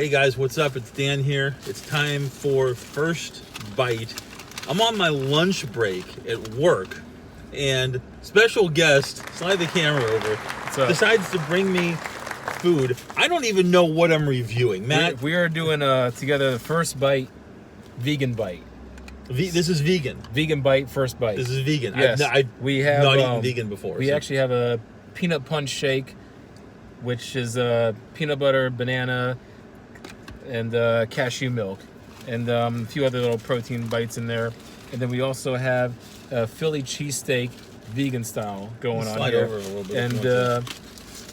Hey guys, what's up? It's Dan here. It's time for First Bite. I'm on my lunch break at work, and special guest, slide the camera over, decides to bring me food. I don't even know what I'm reviewing. Matt? We are doing together the First Bite, Vegan Bite. This is vegan. Vegan Bite, First Bite. This is vegan. Yes. I've we have, not eaten vegan before. We actually have a peanut punch shake, which is peanut butter, banana, and cashew milk, and a few other little protein bites in there. And then we also have a Philly cheesesteak vegan style going on slide here. over a little bit. And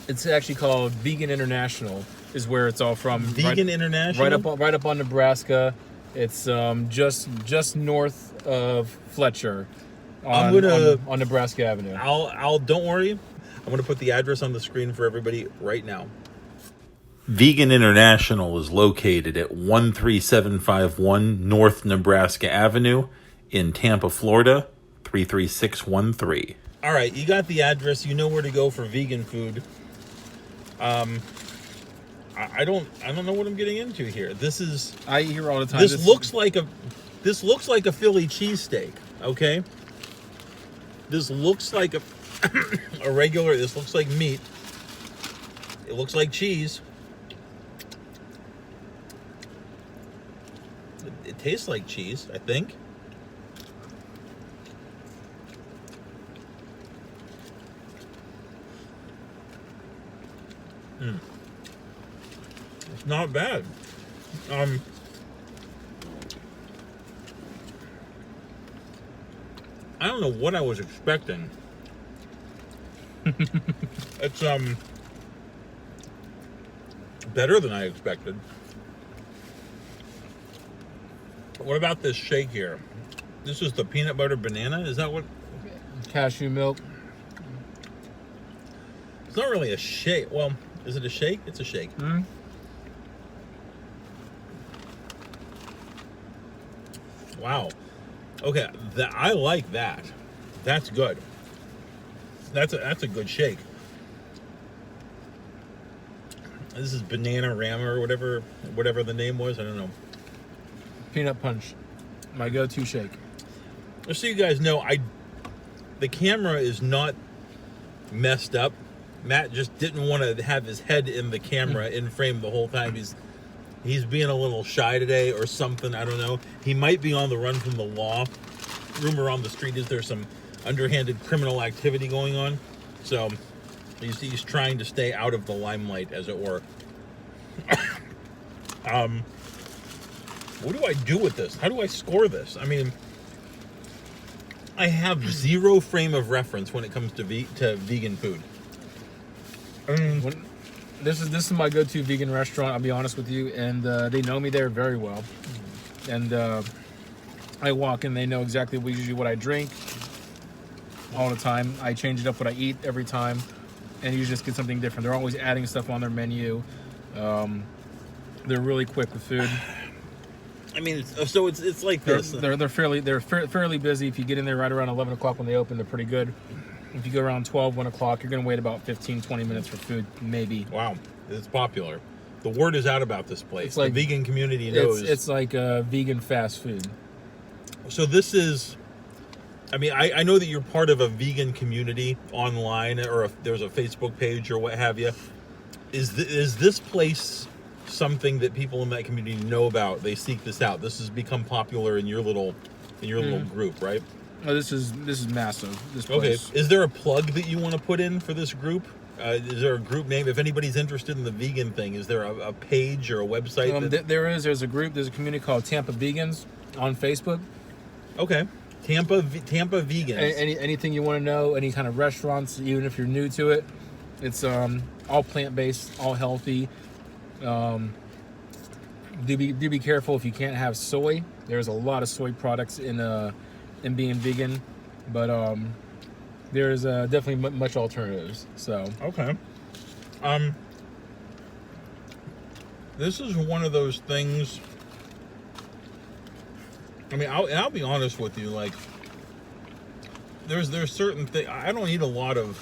it's actually called Vegan International, is where it's all from. Vegan International? Right up on Nebraska. It's just north of Fletcher on Nebraska Avenue. Don't worry. I'm going to put the address on the screen for everybody right now. Vegan International is located at 13751 North Nebraska Avenue in Tampa, Florida, 33613. All right, you got the address. You know where to go for vegan food. I don't know what I'm getting into here. I eat here all the time. This looks like a Philly cheesesteak. Okay. This looks like a regular. This looks like meat. It looks like cheese. It tastes like cheese, I think. It's not bad. I don't know what I was expecting. It's better than I expected. What about this shake here? This is the peanut butter banana? Is that what? Cashew milk. It's not really a shake. Well, is it a shake? It's a shake. Mm-hmm. Wow. Okay, I like that. That's good. That's a good shake. This is banana rama or whatever the name was. I don't know. Peanut punch, my go-to shake. Just so you guys know, the camera is not messed up. Matt just didn't want to have his head in the camera in frame the whole time. He's being a little shy today or something. I don't know. He might be on the run from the law. Rumor on the street is there's some underhanded criminal activity going on. So he's trying to stay out of the limelight, as it were. What do I do with this? How do I score this? I mean, I have zero frame of reference when it comes to vegan food. This is my go-to vegan restaurant, I'll be honest with you, and they know me there very well. And I walk in, they know exactly usually what I drink all the time. I change it up what I eat every time, and you just get something different. They're always adding stuff on their menu. They're really quick with food. I mean, it's like this. They're fairly busy. If you get in there right around 11 o'clock when they open, they're pretty good. If you go around 12, 1 o'clock, you're going to wait about 15, 20 minutes for food, maybe. Wow, it's popular. The word is out about this place. The vegan community knows. It's like vegan fast food. So this is, I mean, I know that you're part of a vegan community online, or there's a Facebook page or what have you. Is this place something that people in that community know about? They seek this out. This has become popular in your little group, right? Oh, this is massive. This place. Okay. Is there a plug that you want to put in for this group? Is there a group name? If anybody's interested in the vegan thing, is there a page or a website? There's a group. There's a community called Tampa Vegans on Facebook. Okay. Tampa Vegans. Anything you want to know, any kind of restaurants, even if you're new to it, it's all plant-based, all healthy. Do be careful if you can't have soy. There's a lot of soy products in being vegan, but there's definitely much alternatives. So okay, this is one of those things. I mean, I'll be honest with you. Like, there's certain things. I don't eat a lot of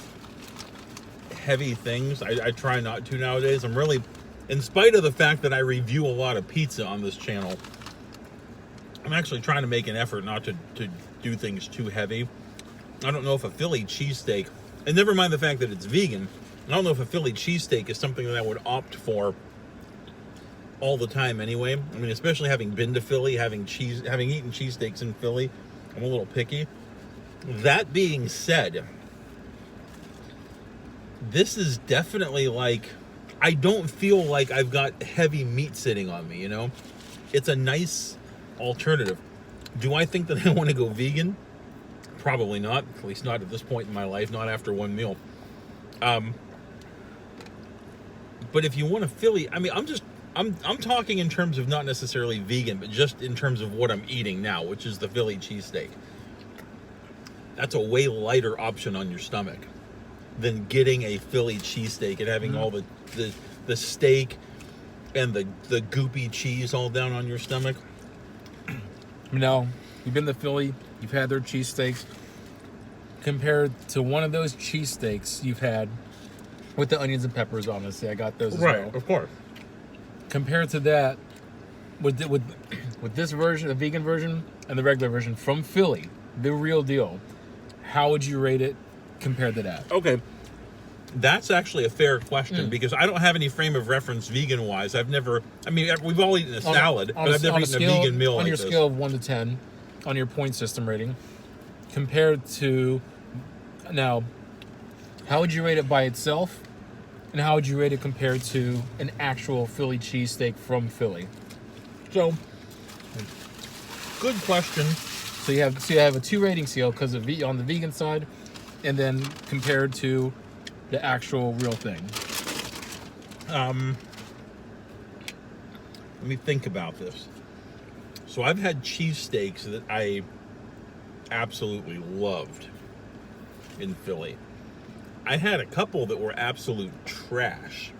heavy things. I try not to nowadays. I'm really in spite of the fact that I review a lot of pizza on this channel, I'm actually trying to make an effort not to do things too heavy. I don't know if a Philly cheesesteak, and never mind the fact that it's vegan, I don't know if a Philly cheesesteak is something that I would opt for all the time anyway. I mean, especially having been to Philly, having eaten cheesesteaks in Philly, I'm a little picky. That being said, this is definitely like, I don't feel like I've got heavy meat sitting on me, you know? It's a nice alternative. Do I think that I want to go vegan? Probably not, at least not at this point in my life, not after one meal. But if you want a Philly, I mean, I'm talking in terms of not necessarily vegan, but just in terms of what I'm eating now, which is the Philly cheesesteak. That's a way lighter option on your stomach than getting a Philly cheesesteak and having all the steak and the goopy cheese all down on your stomach. No, you've been to Philly, you've had their cheesesteaks. Compared to one of those cheesesteaks you've had with the onions and peppers, honestly, I got those as well. Right, of course. Compared to that, with this version, the vegan version and the regular version from Philly, the real deal, how would you rate it compared to that? Okay, that's actually a fair question because I don't have any frame of reference vegan-wise. I've never, I mean, we've all eaten a salad, but I've never eaten a vegan meal like this. On your scale of 1 to 10, on your point system rating, compared to, now, how would you rate it by itself? And how would you rate it compared to an actual Philly cheesesteak from Philly? So, good question. So you have a 2 rating scale because of on the vegan side, and then compared to the actual real thing. Let me think about this. So I've had cheesesteaks that I absolutely loved in Philly. I had a couple that were absolute trash.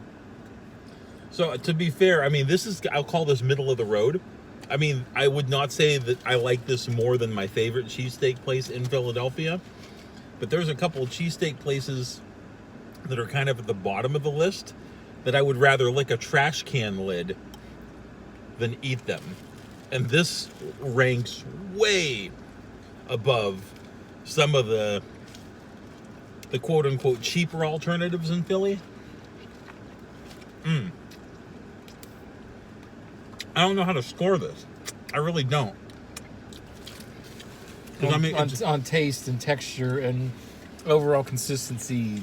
So to be fair, I mean, I'll call this middle of the road. I mean, I would not say that I like this more than my favorite cheesesteak place in Philadelphia, but there's a couple of cheesesteak places that are kind of at the bottom of the list that I would rather lick a trash can lid than eat them. And this ranks way above some of the quote-unquote cheaper alternatives in Philly. I don't know how to score this. I really don't. On taste and texture and overall consistency,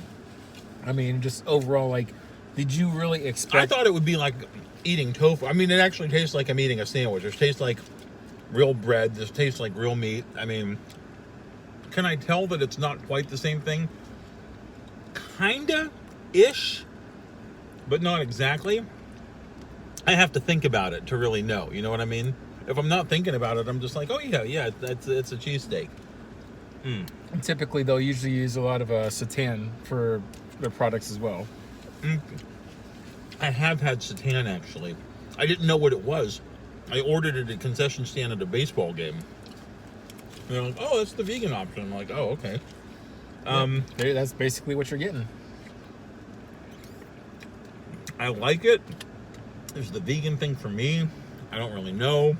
I mean, just overall, like, did you really expect... I thought it would be like eating tofu. I mean, it actually tastes like I'm eating a sandwich. It tastes like real bread. This tastes like real meat. I mean, can I tell that it's not quite the same thing? Kinda-ish, but not exactly. I have to think about it to really know. You know what I mean? If I'm not thinking about it, I'm just like, oh yeah, it's a cheesesteak. And typically, they'll usually use a lot of seitan for their products as well. I have had seitan, actually. I didn't know what it was. I ordered it at a concession stand at a baseball game. And they're like, oh, that's the vegan option. I'm like, oh, okay. That's basically what you're getting. I like it. Is the vegan thing for me? I don't really know.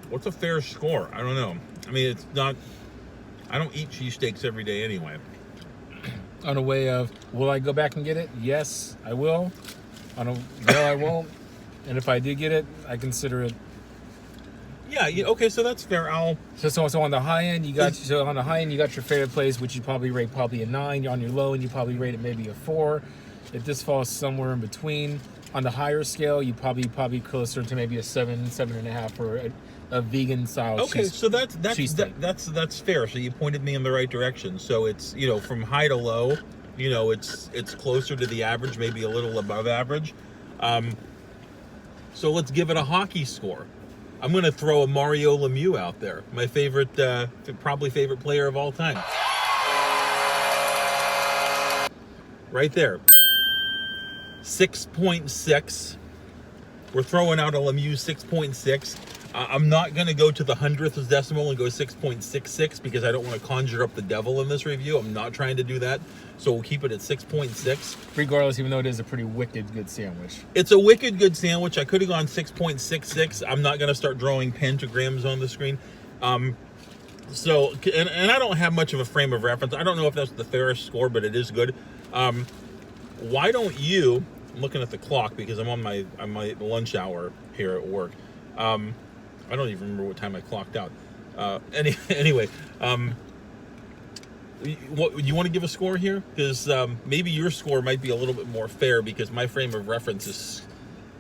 What's a fair score? I don't know. I mean, it's not... I don't eat cheesesteaks every day anyway. On a way of, will I go back and get it? Yes, I will. On a, no, I won't. And if I did get it, I consider it. Yeah. Okay. So that's fair. So on the high end, you got your favorite place, which you probably rate a 9. On your low end, you probably rate it maybe a 4. If this falls somewhere in between, on the higher scale, you probably closer to maybe a 7.5 for a vegan style. Okay, so that's fair. So you pointed me in the right direction. So it's, you know, from high to low, you know, it's closer to the average, maybe a little above average. So let's give it a hockey score. I'm going to throw a Mario Lemieux out there, my favorite, probably favorite player of all time. Right there. 6.6. We're throwing out a Lemieux 6.6. I'm not going to go to the 100th decimal and go 6.66 because I don't want to conjure up the devil in this review. I'm not trying to do that. So we'll keep it at 6.6. Regardless, even though it is a pretty wicked good sandwich. It's a wicked good sandwich. I could have gone 6.66. I'm not going to start drawing pentagrams on the screen. So, and I don't have much of a frame of reference. I don't know if that's the fairest score, but it is good. Why don't you, I'm looking at the clock because I'm on my lunch hour here at work. I don't even remember what time I clocked out. Anyway, you want to give a score here? Because maybe your score might be a little bit more fair because my frame of reference is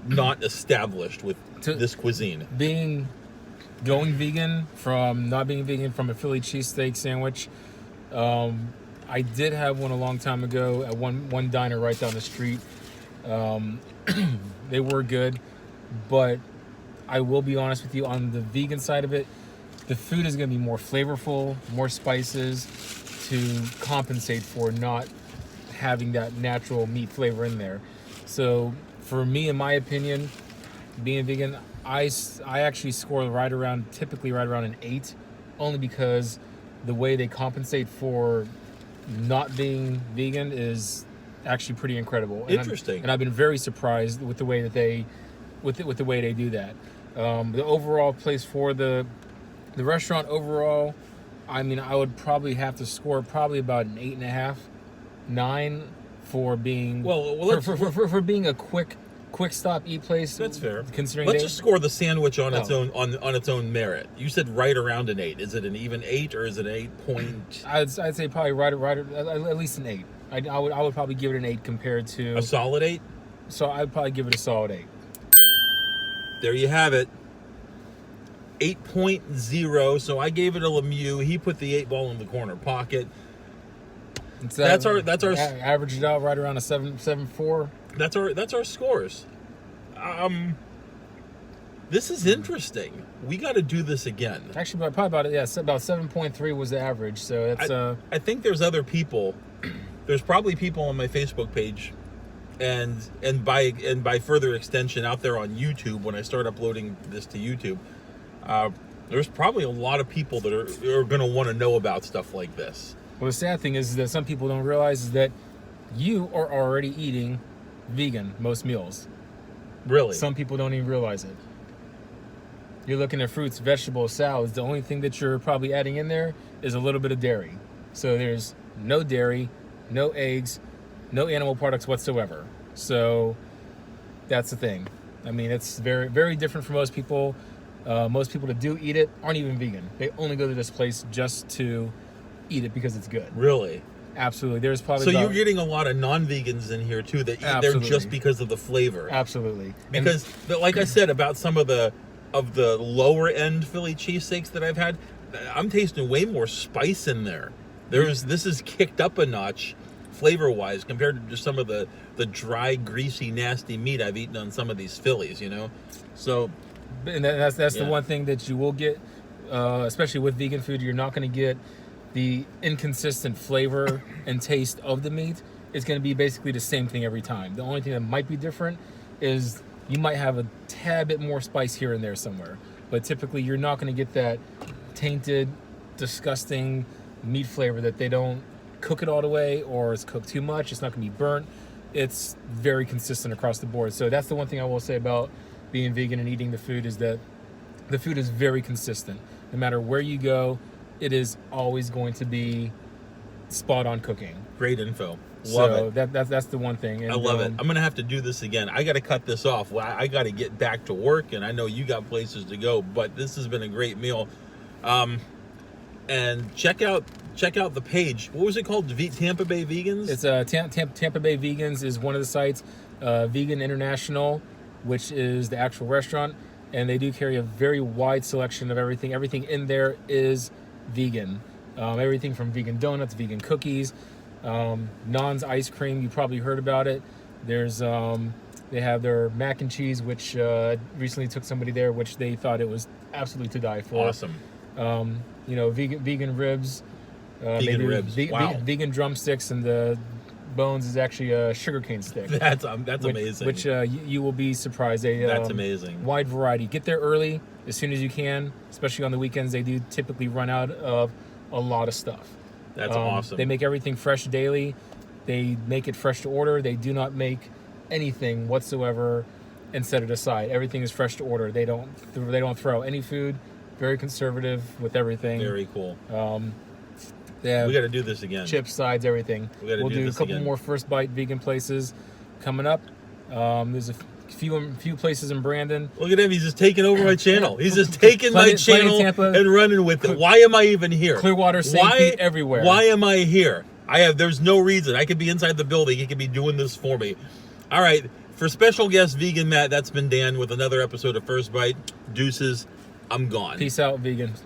not established with this cuisine. Going vegan from not being vegan from a Philly cheesesteak sandwich. I did have one a long time ago at one diner right down the street. They were good, but I will be honest with you, on the vegan side of it, the food is going to be more flavorful, more spices to compensate for not having that natural meat flavor in there. So for me, in my opinion, being vegan, I actually score typically right around an 8, only because the way they compensate for not being vegan is actually pretty incredible. Interesting. And I've been very surprised with the way that they do that. The overall place for the restaurant overall, I mean, I would probably have to score probably about an 8.5, 9 for being for being a quick stop eat place. That's fair. Considering let's just score the sandwich on its own on its own merit. You said right around an 8. Is it an even 8 or is it an 8 point? I'd say probably right at least an 8. I would probably give it an 8 compared to a solid 8. So I'd probably give it a solid 8. There you have it. 8.0. So I gave it a Lemieux. He put the 8 ball in the corner pocket. That's our averaged out right around a 7.4. That's our scores. This is interesting. We got to do this again. Actually, probably about about 7.3 was the average. So that's I think there's other people. There's probably people on my Facebook page, and by further extension out there on YouTube when I start uploading this to YouTube. There's probably a lot of people that are going to want to know about stuff like this. Well, the sad thing is that some people don't realize is that you are already eating vegan most meals. Really? Some people don't even realize it. You're looking at fruits, vegetables, salads. The only thing that you're probably adding in there is a little bit of dairy. So there's no dairy, no eggs, no animal products whatsoever. So that's the thing. I mean, it's very, very different for most people. Most people that do eat it aren't even vegan. They only go to this place just to eat it because it's good. Really? Absolutely. There's probably you're getting a lot of non-vegans in here too that eat there just because of the flavor. Absolutely. Because, like I said about some of the lower end Philly cheesesteaks that I've had, I'm tasting way more spice in there. This is kicked up a notch flavor wise compared to just some of the dry, greasy, nasty meat I've eaten on some of these Phillies. So. And that's the one thing that you will get, especially with vegan food. You're not going to get the inconsistent flavor and taste of the meat. It's going to be basically the same thing every time. The only thing that might be different is you might have a tad bit more spice here and there somewhere. But typically you're not going to get that tainted, disgusting meat flavor that they don't cook it all the way or it's cooked too much. It's not going to be burnt. It's very consistent across the board. So that's the one thing I will say about being vegan and eating the food is that the food is very consistent. No matter where you go, it is always going to be spot on cooking. Great info. Love it. That's the one thing. And, I love it. I'm going to have to do this again. I got to cut this off. I got to get back to work, and I know you got places to go, but this has been a great meal. And check out the page. What was it called? Tampa Bay Vegans? It's Tampa Bay Vegans is one of the sites. Vegan International, which is the actual restaurant, and they do carry a very wide selection of everything. Everything in there is vegan. Everything from vegan donuts, vegan cookies, Non's ice cream. You probably heard about it. There's they have their mac and cheese, which recently took somebody there, which they thought it was absolutely to die for. Awesome. Vegan ribs. Wow. Vegan drumsticks, and the bones is actually a sugarcane stick. That's amazing. Which you will be surprised. That's amazing. Wide variety. Get there early. as soon as you can, especially on the weekends. They do typically run out of a lot of stuff. That's awesome. They make everything fresh daily. They make it fresh to order. They do not make anything whatsoever and set it aside. Everything is fresh to order. They don't throw any food. Very conservative with everything. Very cool. They have We got to do this again. chips, sides, everything. We'll do a couple more First Bite vegan places coming up. There's a few places in Brandon. Look at him. He's just taking over my channel. He's just taking my channel Tampa, and running with it. Why am I even here? Clearwater, St. Pete, everywhere. Why am I here? There's no reason. I could be inside the building. He could be doing this for me. All right. For special guest Vegan Matt, that's been Dan with another episode of First Bite. Deuces. I'm gone. Peace out, vegans.